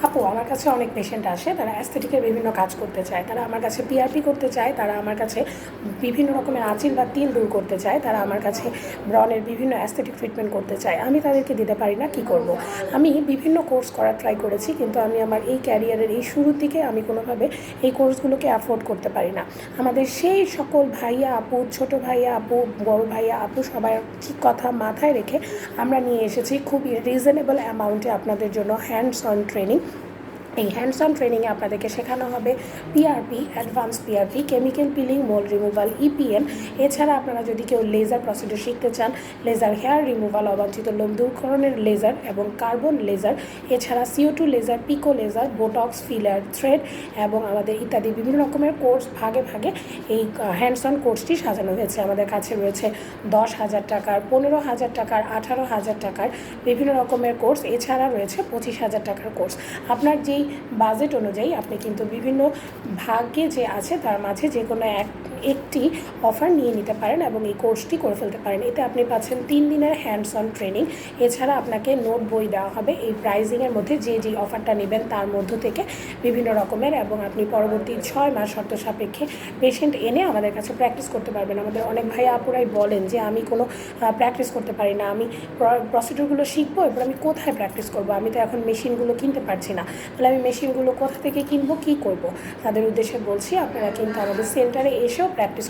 আপু, আমার কাছে অনেক পেশেন্ট আসে, তারা অ্যাস্থেটিকের বিভিন্ন কাজ করতে চায়, তারা আমার কাছে পিআরপি করতে চায়, তারা আমার কাছে বিভিন্ন রকমের আঁচিল বা তিল দূর করতে চায়, তারা আমার কাছে ব্রণের বিভিন্ন অ্যাস্থেটিক ট্রিটমেন্ট করতে চায়। আমি তাদেরকে দিতে পারি না, কি করব। আমি বিভিন্ন কোর্স করার ট্রাই করেছি, কিন্তু আমি আমার এই ক্যারিয়ারের এই শুরুর দিকে আমি কোনোভাবে এই কোর্সগুলোকে অ্যাফোর্ড করতে পারি না। আমাদের সেই সকল ভাইয়া আপু, ছোট ভাইয়া আপু, বড় ভাইয়া আপু, সবার কথা মাথায় রেখে আমরা নিয়ে এসেছি খুবই রিজনেবল অ্যামাউন্টে আপনাদের জন্য হ্যান্ডস অন ট্রেনিং। এই হ্যান্ডস অন ট্রেনিংয়ে আপনাদেরকে শেখানো হবে PRP, advance PRP, chemical peeling, mould removal, EPM. এছাড়া আপনারা যদি কেউ লেজার প্রসিডিউর শিখতে চান, লেজার হেয়ার রিমুভাল, অবাঞ্ছিত লোম দূরকরণের লেজার এবং কার্বন লেজার, এছাড়া CO2 লেজার, পিকো লেজার, বোটক্স, ফিলার, থ্রেড এবং আমাদের ইত্যাদি বিভিন্ন রকমের কোর্স ভাগে ভাগে এই হ্যান্ডস অন কোর্সটি সাজানো হয়েছে। আমাদের কাছে রয়েছে 10,000 টাকার, 15,000 টাকার, 18,000 টাকার বিভিন্ন রকমের কোর্স। এছাড়া রয়েছে 25,000 টাকার কোর্স। আপনার যেই বাজেট অনুযায়ী আপনি কিন্তু বিভিন্ন ভাগ্যে যে আছে তার মাঝে যে কোনো একটি অফার নিয়ে নিতে পারেন এবং এই কোর্সটি করে ফেলতে পারেন। এতে আপনি পাচ্ছেন 3 দিনের হ্যান্ডস অন ট্রেনিং। এছাড়া আপনাকে নোট বই দেওয়া হবে এই প্রাইজিংয়ের মধ্যে, যে অফারটা নেবেন তার মধ্য থেকে বিভিন্ন রকমের, এবং আপনি পরবর্তী 6 মাস শর্ত সাপেক্ষে পেশেন্ট এনে আমাদের কাছে প্র্যাকটিস করতে পারবেন। আমাদের অনেক ভাই আপুরাই বলেন যে আমি কোনো প্র্যাকটিস করতে পারি না, আমি প্রসিডিউরগুলো শিখবো, এবার আমি কোথায় প্র্যাকটিস করবো, আমি তো এখন মেশিনগুলো কিনতে পারছি না, তাহলে আমি মেশিনগুলো কোথা থেকে কিনবো, কী করব। তাদের উদ্দেশ্যে বলছি, আপনারা কিন্তু আমাদের সেন্টারে এসেও প্র্যাকটিস